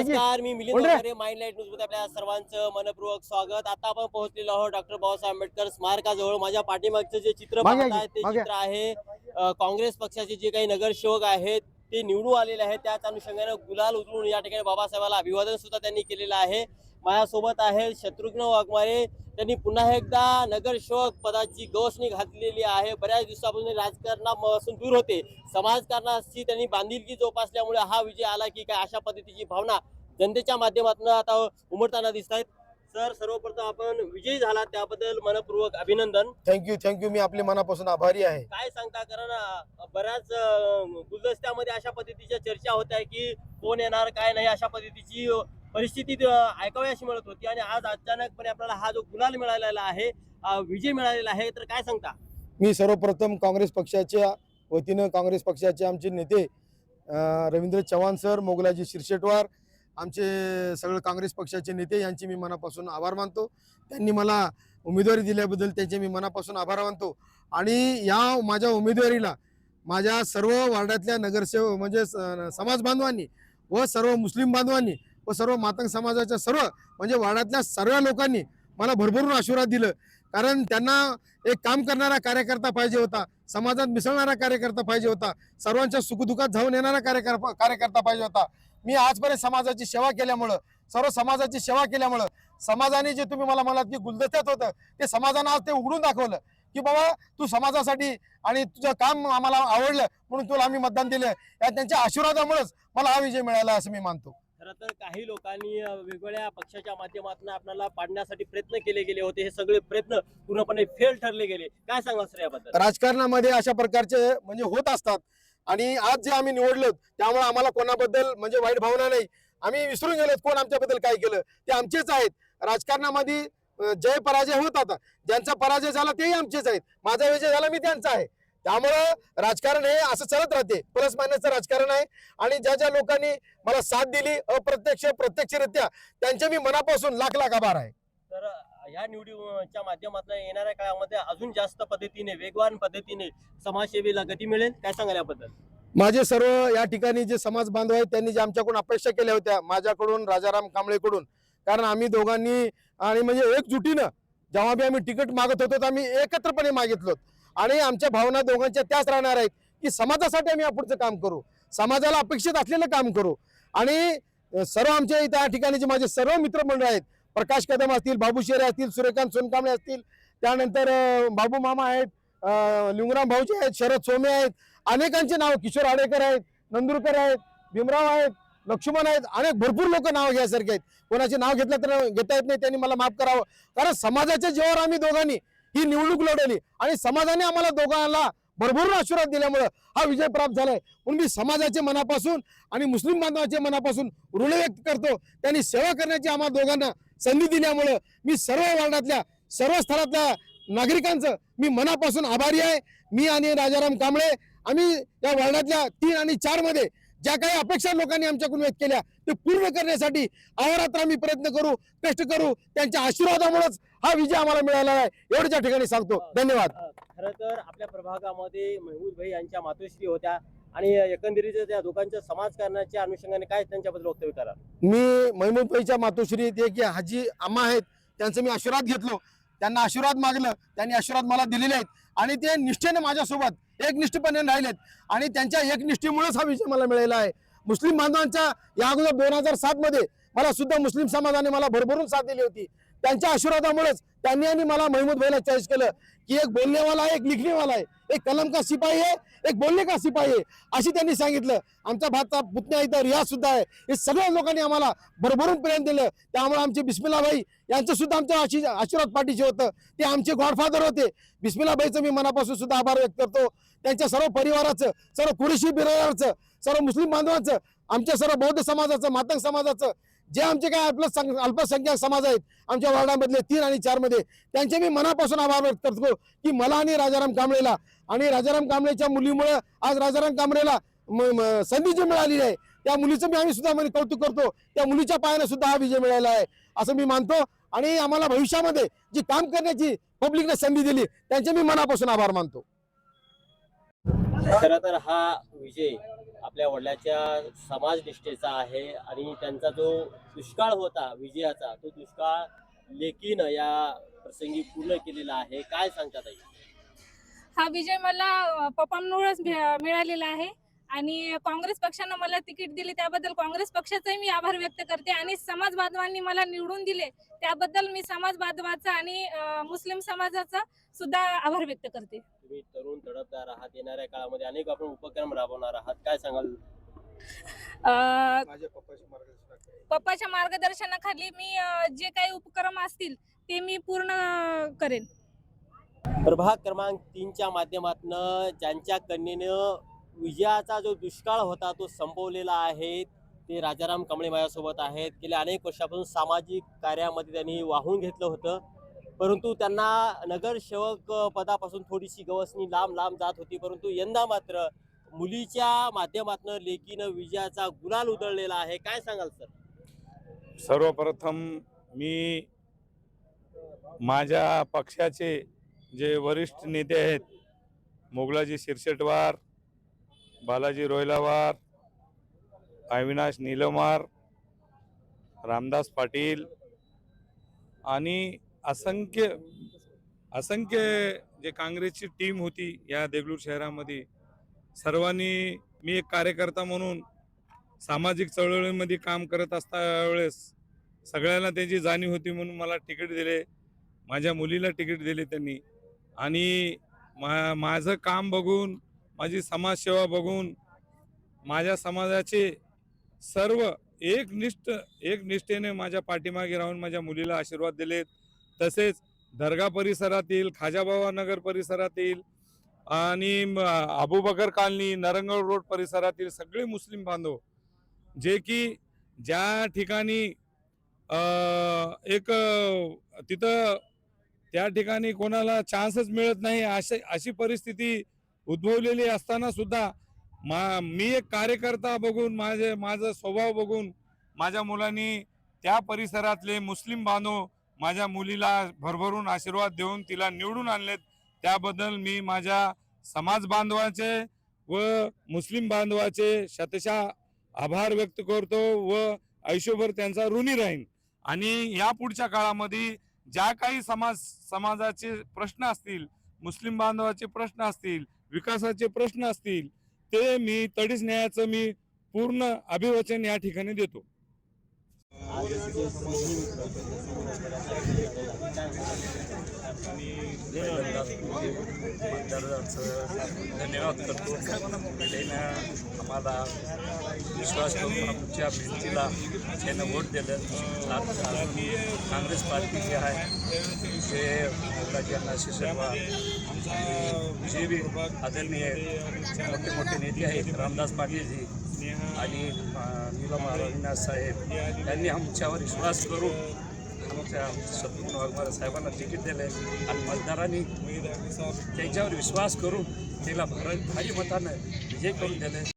नमस्कार, मी मिलिंद वगैरे mind light news मध्ये आपल्या सर्वांचं मनपूर्वक स्वागत। आता आपण पोहोचलेलो आहोत डॉक्टर बाबासाहेब आंबेडकर स्मारकाजवळ। माझ्या पाठीमागचं जे चित्र पाहताय ते चित्र आहे काँग्रेस पक्षाचे जे काही नगरसेवक आहेत ते निवडून आलेले आहेत, त्याच अनुषंगाने गुलाल उधळून या ठिकाणी बाबासाहेबांना अभिवादन सुद्धा त्यांनी केलेलं आहे। माझ्यासोबत आहे शत्रुघ्न वाघमारे, त्यांनी पुन्हा एकदा नगरसेवक पदाची गवसणी घातलेली आहे। बऱ्याच दिवसापासून राजकारणापासून दूर होते, समाजकारणाशी त्यांनी बांधिलकी जोपासल्यामुळे हा विजय आला की काय, अशा पद्धतीची भावना जनतेच्या माध्यमातून आता उमटताना दिसत आहेत। सर, सर्वप्रथम आपण विजयी झाला त्याबद्दल मनपूर्वक अभिनंदन। थँक्यू। मी आपल्या मनापासून आभारी आहे। काय सांगता, कारण बऱ्याच गुलदस्त्यामध्ये अशा पद्धतीच्या चर्चा होत्या की कोण येणार काय नाही, अशा पद्धतीची परिस्थिती ऐकावयाशी मिळत होती आणि आज अचानकपणे आपल्याला हा जो गुलाल मिळालेला आहे, विजय मिळालेला आहे, तर काय सांगता? मी सर्वप्रथम काँग्रेस पक्षाच्या वतीनं काँग्रेस पक्षाचे आमचे नेते रवींद्र चव्हाण सर, मोगलाजी शिरशेटवार, आमचे सगळे काँग्रेस पक्षाचे नेते यांचे मी मनापासून आभार मानतो। त्यांनी मला उमेदवारी दिल्याबद्दल त्यांचे मी मनापासून आभार मानतो। आणि या माझ्या उमेदवारीला माझ्या सर्व वार्डातल्या नगरसेवक म्हणजे समाज बांधवांनी व सर्व मुस्लिम बांधवांनी व सर्व मातंग समाजाच्या सर्व म्हणजे वार्डातल्या सर्व लोकांनी मला भरभरून आशीर्वाद दिलं। कारण त्यांना एक काम करणारा कार्यकर्ता पाहिजे होता, समाजात मिसळणारा कार्यकर्ता पाहिजे होता, सर्वांच्या सुखदुःखात धावून येणारा कार्यकर्ता पाहिजे होता। मी आजपर्यंत समाजाची सेवा केल्यामुळं, सर्व समाजाची सेवा केल्यामुळं, समाजाने जे तुम्ही मला म्हणालात की गुलदस्त्यात होतं ते समाजानं आज ते उघडून दाखवलं की बाबा तू समाजासाठी आणि तुझं काम आम्हाला आवडलं म्हणून तुला आम्ही मतदान दिलं। या त्यांच्या आशीर्वादामुळेच मला हा विजय मिळाला असं मी मानतो। खरं तर काही लोकांनी वेगवेगळ्या पक्षाच्या माध्यमातून आपल्याला पाडण्यासाठी प्रयत्न केले गेले होते, हे सगळे प्रयत्न पूर्णपणे फेल ठरले गेले। काय सांगा सर याबद्दल? राजकारणामध्ये अशा प्रकारचे म्हणजे होत असतात आणि आज जे आम्ही निवडलो त्यामुळे आम्हाला कोणाबद्दल म्हणजे वाईट भावना नाही। आम्ही विसरून गेलो कोण आमच्याबद्दल काय केलं, ते आमचेच आहेत। राजकारणामध्ये जय पराजय होतात, ज्यांचा पराजय झाला तेही आमचेच आहेत, माझा विजय झाला मी त्यांचा आहे। त्यामुळं राजकारण हे असं चालत राहते, प्लस मायनसचं राजकारण आहे। आणि ज्या ज्या लोकांनी मला साथ दिली अप्रत्यक्ष प्रत्यक्षरित्या त्यांचे मी मनापासून लाख लाख आभार आहे। तर या निवडीच्या माध्यमातून येणाऱ्या काळामध्ये अजून जास्त पद्धतीने वेगवान पद्धतीने समाजसेवेला गती मिळेल, काय सांगाल याबद्दल? माझे सर्व या ठिकाणी जे समाज बांधव आहेत त्यांनी जे आमच्याकडून अपेक्षा केल्या होत्या, माझ्याकडून राजाराम कांबळेकडून, कारण आम्ही दोघांनी आणि म्हणजे एकजुटीनं जेव्हा बी आम्ही तिकीट मागत होतो आम्ही एकत्रपणे मागितलो आणि आमच्या भावना दोघांच्या त्याच राहणार आहेत की समाजासाठी आम्ही पुढचं काम करू, समाजाला अपेक्षित असलेलं काम करू। आणि सर्व आमच्या इथं या ठिकाणी जे माझे सर्व मित्रमंडळ आहेत, प्रकाश कदम असतील, बाबू शेरे असतील, सूर्यकांत सोनकांबळे असतील, त्यानंतर बाबू मामा आहेत, लिंगराम भाऊजी आहेत, शरद सोमे आहेत, अनेकांचे नाव, किशोर आडेकर आहेत, नंदुरकर आहेत, भीमराव आहेत, लक्ष्मण आहेत, अनेक भरपूर लोक नाव घ्यासारखे आहेत। कोणाचे नाव घेतलं तर घेता येत नाही, त्यांनी मला माफ करावं। कारण समाजाच्या जीवावर आम्ही दोघांनी ही निवडणूक लढवली आणि समाजाने आम्हाला दोघांना भरभरून आशीर्वाद दिल्यामुळे हा विजय प्राप्त झालाय। म्हणून मी समाजाच्या मनापासून आणि मुस्लिम बांधवाच्या मनापासून ऋण व्यक्त करतो। त्यांनी सेवा करण्याची आम्हाला दोघांना संधी दिल्यामुळे मी सर्व वार्डातल्या सर्व स्थळातल्या नागरिकांचं मी मनापासून आभारी आहे। मी आणि राजाराम कांबळे आम्ही या वार्डातल्या 3 आणि 4 मध्ये ज्या काही अपेक्षा लोकांनी आमच्याकडून व्यक्त केल्या ते पूर्ण करण्यासाठी अहोरात्र आम्ही प्रयत्न करू, कष्ट करू। त्यांच्या आशीर्वादामुळेच हा विजय आम्हाला मिळाला आहे, एवढंच या ठिकाणी सांगतो। धन्यवाद। खरं तर आपल्या प्रभागामध्ये महमूद भाई यांच्या मातोश्री होत्या आणि एकंदरीत त्या दोघांच्या समाजकारणाच्या अनुषंगाने काय त्यांच्याबद्दल वक्तव्य करा? मी महमूद भाईच्या मातोश्री ते की हाजी अम्मा आहेत, त्यांचं मी आशीर्वाद घेतलो, त्यांना आशीर्वाद मागलं, त्यांनी आशीर्वाद मला दिलेले आहेत आणि ते निष्ठेने माझ्यासोबत एकनिष्ठपणे राहिलेत आणि त्यांच्या एकनिष्ठेमुळेच हा विजय मला मिळाला आहे। मुस्लिम बांधवांच्या या अगोदर 2007 मध्ये मला सुद्धा मुस्लिम समाजाने मला भरभरून साथ दिली होती। त्यांच्या आशीर्वादामुळेच त्यांनी आणि मला महमूद भाईला चॉईस केलं की एक बोलने वाला है, एक लिखने वाला है, एक कलम का सिपाही है, एक बोलने का सिपाही है, अशी त्यांनी सांगितलं। आमचा भातचा पुतण्या इथं रियाज सुद्धा आहे। हे सगळ्या लोकांनी आम्हाला भरभरून प्रेम दिलं, त्यामुळे आमचे बिस्मिल्ला भाई यांचं सुद्धा आमच्या आशीर्वाद पाठीचे होतं, ते आमचे गॉडफादर होते। बिस्मिल्ला भाईचं मी मनापासून सुद्धा आभार व्यक्त करतो। त्यांच्या सर्व परिवाराचं, सर्व कुरेशी बिरादराचं, सर्व मुस्लिम बांधवांचं, आमच्या सर्व बौद्ध समाजाचं, मातंग समाजाचं, जे आमचे काय अल्पसंख्याक समाज आहेत आमच्या वार्डामधले 3 आणि 4 मध्ये, त्यांचे मी मनापासून आभार व्यक्त करतो की मला आणि राजाराम कांबळेला आणि राजाराम कांबळेच्या मुलीमुळे आज राजाराम कांबळेला संधी जी मिळाली आहे त्या मुलीचं आम्ही सुद्धा कौतुक करतो। त्या मुलीच्या पायाने सुद्धा हा विजय मिळाला आहे असं मी मानतो आणि आम्हाला भविष्यामध्ये जी काम करण्याची पब्लिकने संधी दिली त्यांचे मी मनापासून आभार मानतो। खरं तर हा विजय आपल्या वडिलांच्या समाजनिष्ठेचा आहे आणि त्यांचा जो दुष्काळ होता विजयाचा, तो दुष्काळ लेकीनं या प्रसंगी पूर्ण केलेला आहे. काय सांगतात ताई? हा विजय मला पप्पांमुळेच मिळालेला आहे आणि काँग्रेस पक्षानं मला तिकीट दिली त्याबद्दल काँग्रेस पक्षाचाही मी आभार व्यक्त करते आणि समाज बांधवांनी मला निवडून दिले त्याबद्दल मी समाज बांधवाचा आणि मुस्लिम समाजाचा सुद्धा आभार व्यक्त करते. तुम्ही तरुण तडफदार आहात, येणाऱ्या काळामध्ये अनेक आपण उपक्रम राबवणार आहात, काय सांगाल? अ, माझ्या पप्पाच्या मार्गदर्शनाखाली पप्पाच्या मार्गदर्शनाखाली मी जे काही उपक्रम असतील ते मी पूर्ण करेन. प्रभाग क्रमांक 3च्या माध्यमातून ज्यांच्या कन्येनं विजयाचा जो दुष्काळ होता तो संपवलेला आहे ते राजाराम कांबळे माझ्यासोबत आहेत. गेल्या अनेक वर्षापासून सामाजिक कार्यामध्ये त्यांनी वाहून घेतलं होतं, परंतु त्यांना नगरसेवक पदापासून थोडीशी गवसणी लांब लांब जात होती. परंतु यंदा मात्र मुलीच्या माध्यमातून लेकीनं विजयाचा गुलाल उधळलेला आहे. काय सांगाल सर? सर्वप्रथम मी माझ्या पक्षाचे जे वरिष्ठ नेते आहेत, मोगलाजी शिरसेटवार, बालाजी रोयलावार, अविनाश नीलमार, रामदास पाटील आणि असंख्य जे काँग्रेसची टीम होती या देगलूर शहरामध्ये, सर्वांनी मी एक कार्यकर्ता म्हणून सामाजिक चळवळीमध्ये काम करत असता वेळेस सगळ्यांना त्याची जाणीव होती म्हणून मला तिकीट दिले. माझ्या मुलीला तिकीट दिले त्यांनी आणि माझं काम बघून, माझी समाजसेवा बघून माझ्या समाजाचे सर्व एकनिष्ठेने माझ्या पाठीमागे राहून माझ्या मुलीला आशीर्वाद दिलेत. तसेच दर्गा परिसरातील, खाजाबाबा नगर परिसरातील आणि अबूबकर कॉलनी, नरंगळ रोड परिसरातील सगळे मुस्लिम बांधव जे की ज्या ठिकाणी तिथं त्या ठिकाणी कोणाला चान्सच मिळत नाही अशी परिस्थिती उद्भवलेली असताना सुद्धा मी एक कार्यकर्ता बघून, माझा स्वभाव बघून माझ्या मुलांनी त्या परिसरातले मुस्लिम बांधव माझ्या मुलीला भरभरून आशीर्वाद देऊन तिला निवडून आणलेत. त्याबद्दल मी माझ्या समाज बांधवाचे व मुस्लिम बांधवाचे शतशः आभार व्यक्त करतो व आयुष्यभर त्यांचा ऋणी राहीन. आणि या पुढच्या काळामध्ये ज्या काही समाजाचे प्रश्न असतील, मुस्लिम बांधवाचे प्रश्न असतील, विकासाचे प्रश्न असतील, ते मी तडीस न्यायाचं मी पूर्ण अभिवचन या ठिकाणी देतो. धन्यवाद करतो. त्यानं आम्हाला विश्वास करून आमच्या भिंतीला त्यानं वोट दिलं. काँग्रेस पार्टी जी आहे ते मोगलाजींना शिरसेटवार जे बी आदरणीय मोठे नेते आहेत, रामदास पाटीलजी आणि नीलमार अविनाश साहेब यांनी आमच्यावर विश्वास करून आमच्या शत्रुघ्न वाघमारे साहेबांना तिकीट दिले आणि मतदारांनी त्यांच्यावर विश्वास करून त्याला भारी मतानं विजय करून दिले.